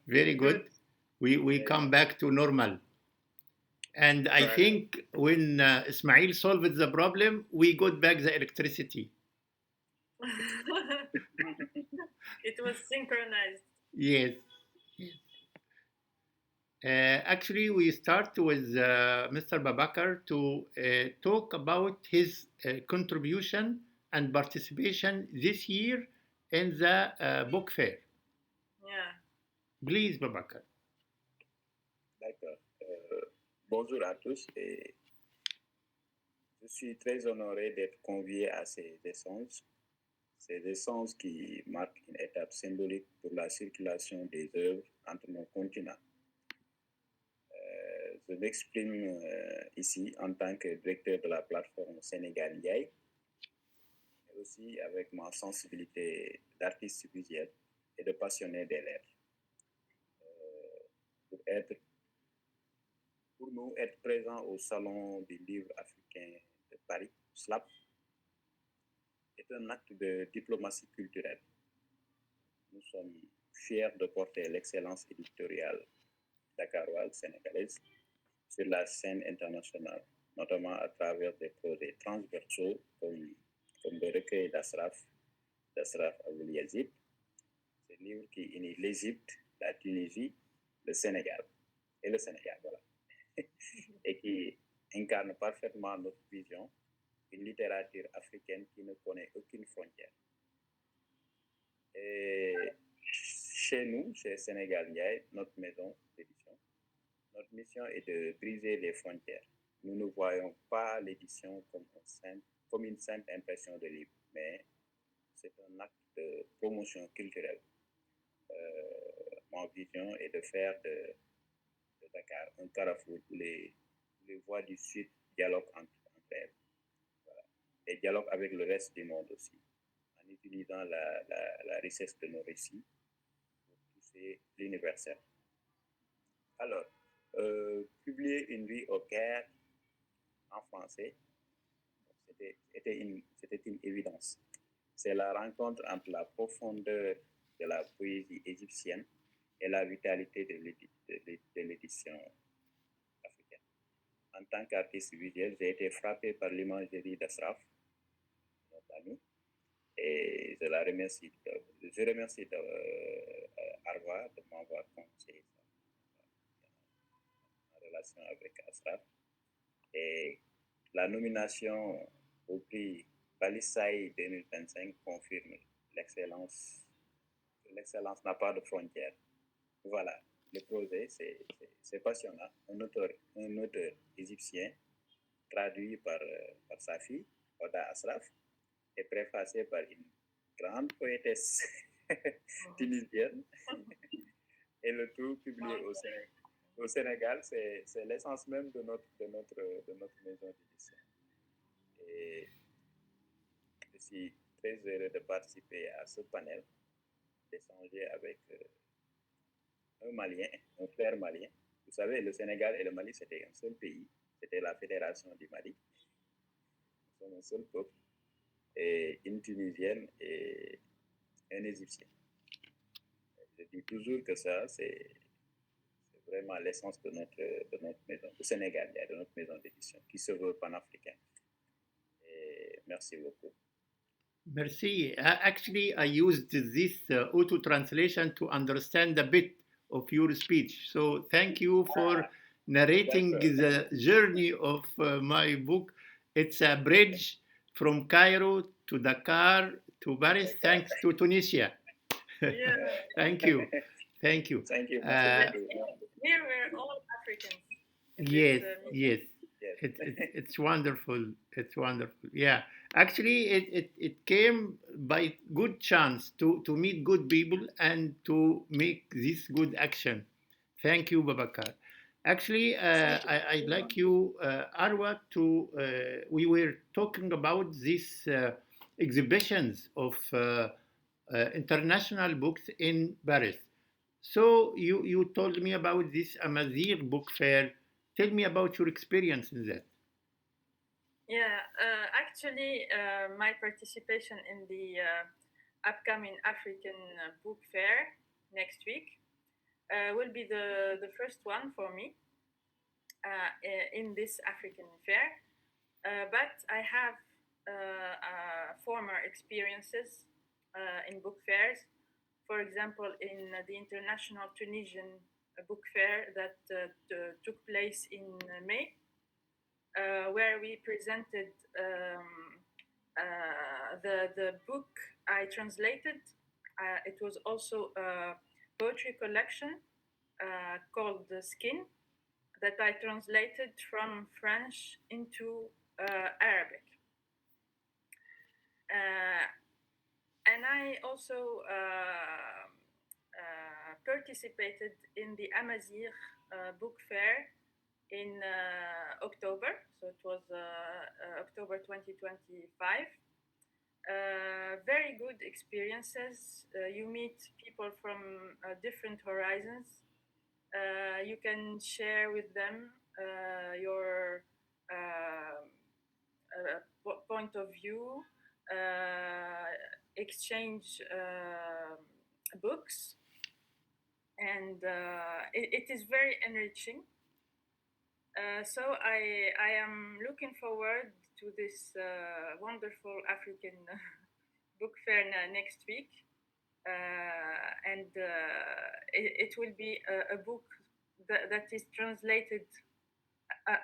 Very Good. good. We come back to normal. And I Right. think when Ismail solved the problem, we got back the electricity. It was synchronized. Yes. Yes. Actually, we start with Mr. Babakar to talk about his contribution and participation this year in the book fair. Yeah. Please, Babakar. D'accord. Bonjour à tous et je suis très honoré d'être convié à ces échanges. Ces échanges qui marquent une étape symbolique pour la circulation des œuvres entre nos continents. Je m'exprime ici en tant que directeur de la plateforme Sénégal Yai, mais aussi avec ma sensibilité d'artiste visuel et de passionné des lettres. Pour nous, être présent au Salon du livre africain de Paris, SLAP, est un acte de diplomatie culturelle. Nous sommes fiers de porter l'excellence éditoriale dakaroise sénégalaise sur la scène internationale, notamment à travers des projets transversaux comme le recueil d'Asraf Aboul Yazid, ce livre qui unit l'Égypte, la Tunisie, le Sénégal et le Sénégal, voilà, et qui incarne parfaitement notre vision, une littérature africaine qui ne connaît aucune frontière. Et chez nous, chez Sénégal Ndiaye, notre maison d'édition, notre mission est de briser les frontières. Nous ne voyons pas l'édition comme une simple impression de livre, mais c'est un acte de promotion culturelle. Ma vision est de faire de Dakar un carrefour où les voix du Sud dialoguent entre elles. Voilà. Et dialoguent avec le reste du monde aussi, en utilisant la richesse de nos récits pour pousser l'universel. Alors, publier Une vie au Caire en français, c'était une évidence. C'est la rencontre entre la profondeur de la poésie égyptienne et la vitalité de l'édition africaine. En tant qu'artiste visuel, j'ai été frappé par l'imagerie d'Asraf, notre ami, et je la remercie. Je remercie Arwa de m'avoir confié en relation avec Asraf. Et la nomination au prix Balissaï 2025 confirme l'excellence. L'excellence n'a pas de frontières. Voilà, le projet, c'est passionnant. Un auteur égyptien, traduit par sa fille, Oda Asraf, et préfacé par une grande poétesse tunisienne, et le tout publié au Sénégal. C'est l'essence même de notre maison d'édition. Et je suis très heureux de participer à ce panel, d'échanger avec un Malien, un frère malien. Vous savez, le Sénégal et le Mali, c'était un seul pays. C'était la fédération du Mali. Nous sommes un seul peuple. Et une Tunisienne et un Égyptien. Je dis toujours que ça, c'est vraiment l'essence de notre maison, du Sénégal, de notre maison d'édition, qui se veut panafricaine. Et merci beaucoup. Merci. Actually, I used this auto translation to understand a bit of your speech. So thank you for narrating the journey of my book. It's a bridge from Cairo to Dakar to Paris, thanks to Tunisia. Yeah. Thank you. Thank you. Thank you. Here we're all Africans. Yes, yes. It's wonderful. It's wonderful. Yeah. Actually, it came by good chance to meet good people and to make this good action. Thank you, Babakar. Actually, I'd like you, Arwa, to. We were talking about these exhibitions of international books in Paris. So you told me about this Amazigh book fair. Tell me about your experience in that. Yeah, actually, my participation in the upcoming African book fair next week. Will be the first one for me in this African fair. But I have former experiences in book fairs. For example, in the International Tunisian Book Fair that took place in May, where we presented the book I translated. It was also a poetry collection called The Skin that I translated from French into Arabic. And I also participated in the Amazigh book fair in October, so it was October 2025. Very good experiences. You meet people from different horizons. You can share with them your point of view, exchange books, and it is very enriching. So I am looking forward to this wonderful African book fair next week, and it will be a book that is translated,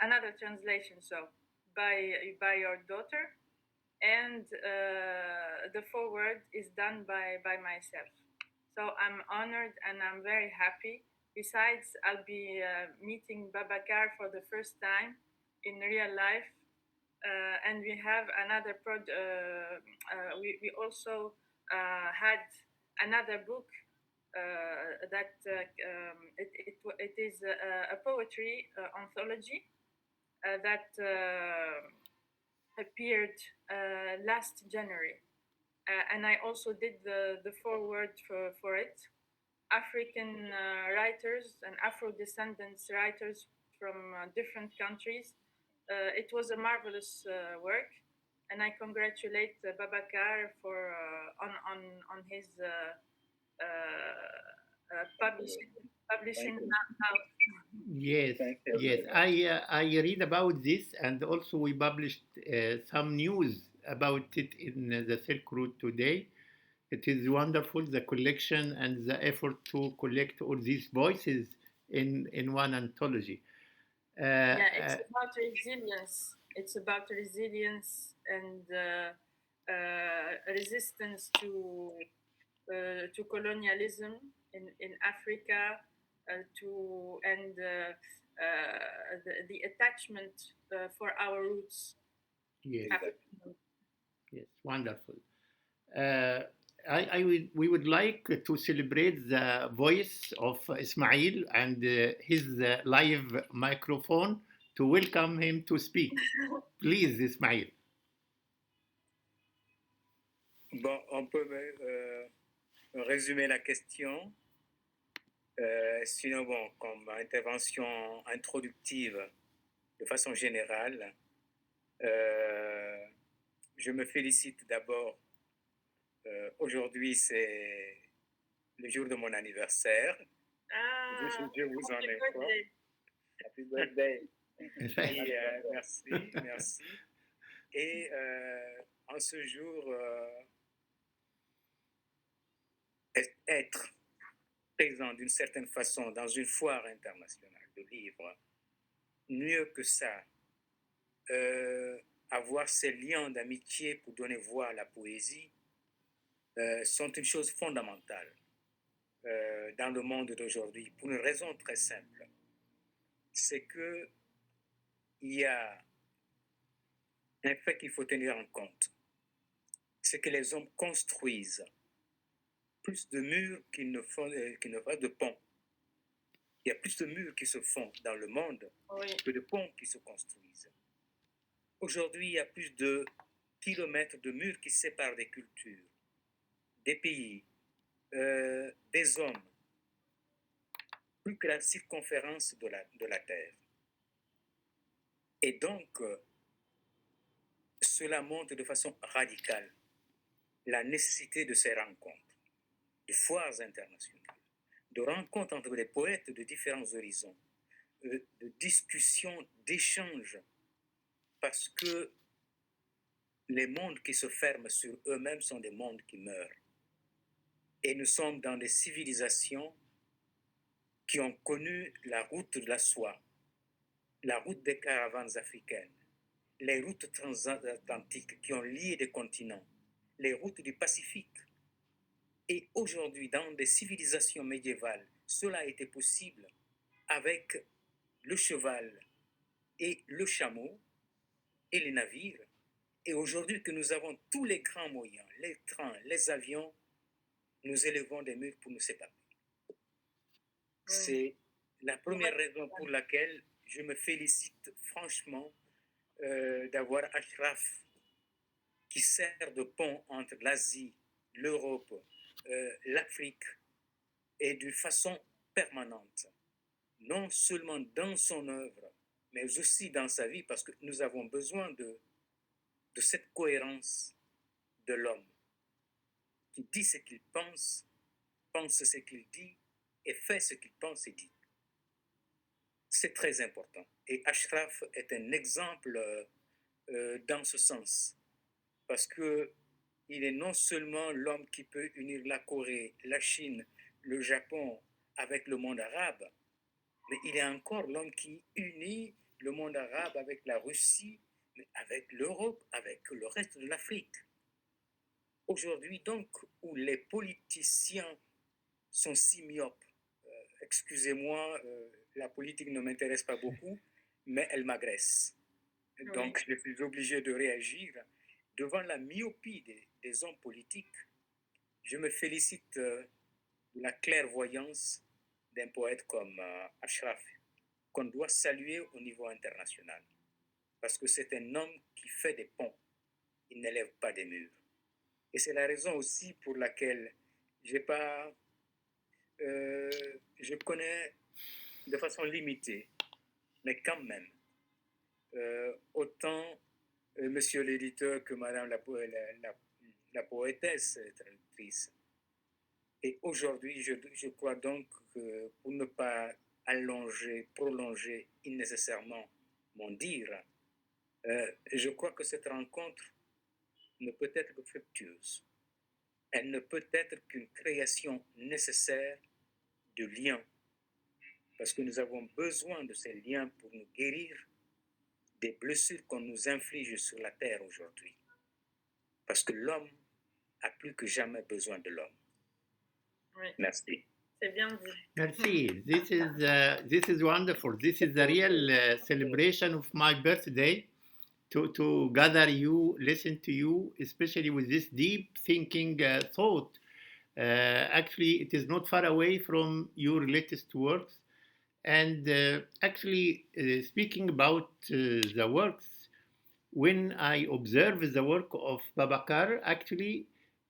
another translation, so by your daughter, and the foreword is done by myself. So I'm honored and I'm very happy. Besides, I'll be meeting Babacar for the first time in real life, and we have another we also had another book that it is a poetry anthology that appeared last January, and I also did the foreword for it. African writers and Afro-descendants writers from different countries. It was a marvelous work, and I congratulate Babacar for on his publishing house. Yes, yes. I read about this, and also we published some news about it in the Silk Road today. It is wonderful, the collection and the effort to collect all these voices in one anthology. Yeah, it's about resilience. It's about resilience and resistance to colonialism in Africa, and the attachment for our roots. Yes, African. yes, wonderful. We would like to celebrate the voice of Ismail and his live microphone to welcome him to speak. Please, Ismail. Bon, on peut résumer la question. Sinon, bon, comme intervention introductive, de façon générale, je me félicite d'abord. Aujourd'hui, c'est le jour de mon anniversaire. Je vous en informe. Happy birthday. Et, merci. Et en ce jour, être présent d'une certaine façon dans une foire internationale de livres, mieux que ça, avoir ces liens d'amitié pour donner voix à la poésie, sont une chose fondamentale dans le monde d'aujourd'hui, pour une raison très simple. C'est qu'il y a un fait qu'il faut tenir en compte. C'est que les hommes construisent plus de murs qu'ils ne font de ponts. Il y a plus de murs qui se font dans le monde que de ponts qui se construisent. Aujourd'hui, il y a plus de kilomètres de murs qui séparent des cultures, des pays, des hommes, plus que la circonférence de la Terre. Et donc, cela montre de façon radicale la nécessité de ces rencontres, de foires internationales, de rencontres entre les poètes de différents horizons, de discussions, d'échanges, parce que les mondes qui se ferment sur eux-mêmes sont des mondes qui meurent. Et nous sommes dans des civilisations qui ont connu la route de la soie, la route des caravanes africaines, les routes transatlantiques qui ont lié des continents, les routes du Pacifique. Et aujourd'hui, dans des civilisations médiévales, cela a été possible avec le cheval et le chameau et les navires. Et aujourd'hui que nous avons tous les grands moyens, les trains, les avions, nous élevons des murs pour nous séparer. C'est la première raison pour laquelle je me félicite franchement d'avoir Ashraf qui sert de pont entre l'Asie, l'Europe, l'Afrique, et de façon permanente, non seulement dans son œuvre, mais aussi dans sa vie, parce que nous avons besoin de cette cohérence de l'homme qui dit ce qu'il pense ce qu'il dit et fait ce qu'il pense et dit. C'est très important. Et Ashraf est un exemple dans ce sens, parce que il est non seulement l'homme qui peut unir la Corée, la Chine, le Japon avec le monde arabe, mais il est encore l'homme qui unit le monde arabe avec la Russie, mais avec l'Europe, avec le reste de l'Afrique. Aujourd'hui, donc, où les politiciens sont si myopes, excusez-moi, la politique ne m'intéresse pas beaucoup, mais elle m'agresse. Oui. Donc, je suis obligé de réagir devant la myopie des hommes politiques. Je me félicite de la clairvoyance d'un poète comme Ashraf, qu'on doit saluer au niveau international, parce que c'est un homme qui fait des ponts, il n'élève pas des murs. Et c'est la raison aussi pour laquelle je connais de façon limitée, mais quand même, autant monsieur l'éditeur que madame la poétesse traductrice. Et aujourd'hui, je crois donc que pour ne pas prolonger nécessairement mon dire, je crois que cette rencontre ne peut être que fructueuse. Elle ne peut être qu'une création nécessaire de liens, parce que nous avons besoin de ces liens pour nous guérir des blessures qu'on nous inflige sur la terre aujourd'hui. Parce que l'homme a plus que jamais besoin de l'homme. Oui. Merci. C'est bien dit. Merci. This is wonderful. This is the real celebration of my birthday. To gather you, listen to you, especially with this deep thinking thought. Actually, it is not far away from your latest works. And actually, speaking about the works, when I observe the work of Babacar, actually,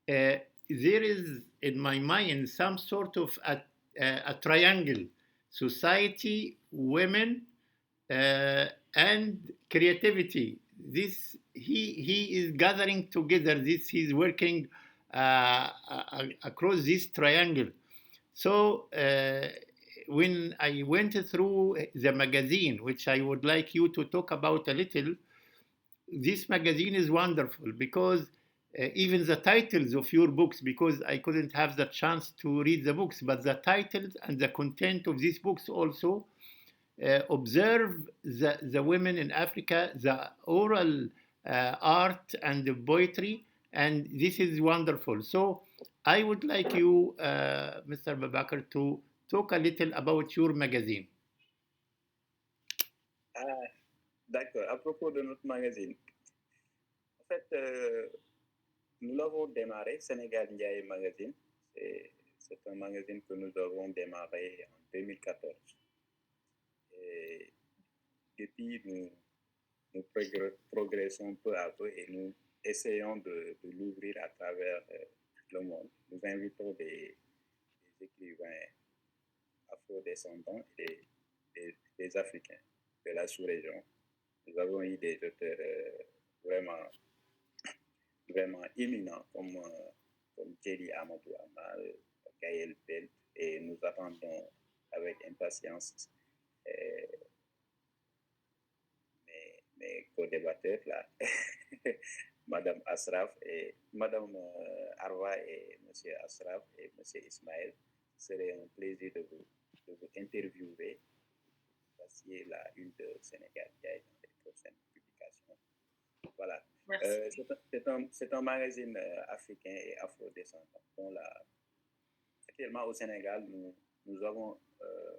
there is in my mind some sort of a triangle: society, women, and creativity. This he is gathering together. This he's working across this triangle. So when I went through the magazine, which I would like you to talk about a little, this magazine is wonderful because even the titles of your books, because I couldn't have the chance to read the books, but the titles and the content of these books also observe the women in Africa, the oral art and the poetry, and this is wonderful. So I would like you, Mr. Babakar, to talk a little about your magazine. D'accord. À propos de notre magazine, en fait, nous l'avons démarré, Sénégal Ndiaye Magazine. C'est un magazine que nous avons démarré en 2014. Et depuis, nous progressons peu à peu et nous essayons de l'ouvrir à travers le monde. Nous invitons des écrivains afro-descendants et des Africains de la sous-région. Nous avons eu des auteurs vraiment vraiment éminents comme Thierry Amadou Amal, Gaël Pelt, et nous attendons avec impatience mes co-débatteurs là, Madame Asraf et Madame Arwa et Monsieur Asraf et Monsieur Ismaël. Ce serait un plaisir de vous interviewer. Voici la une de Sénégal qui a été dans les prochaines publications. Voilà. C'est un magazine africain et afro-descendant. Actuellement au Sénégal, nous avons un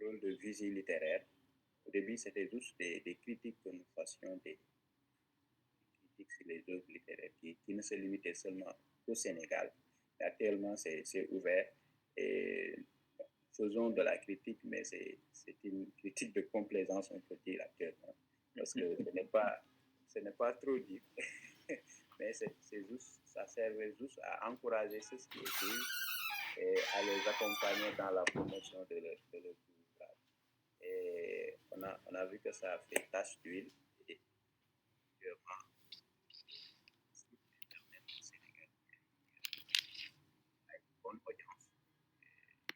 rôle de vigie littéraire. Au début, c'était juste des critiques que nous fassions, des critiques sur les œuvres littéraires qui ne se limitaient seulement au Sénégal. Actuellement, c'est ouvert et faisons de la critique, mais c'est une critique de complaisance, on peut dire actuellement, parce que ce n'est pas trop dit, mais ça servait juste à encourager ceux qui écrivent et à les accompagner dans la promotion de leur ouvrage. Et on a vu que ça a fait tache d'huile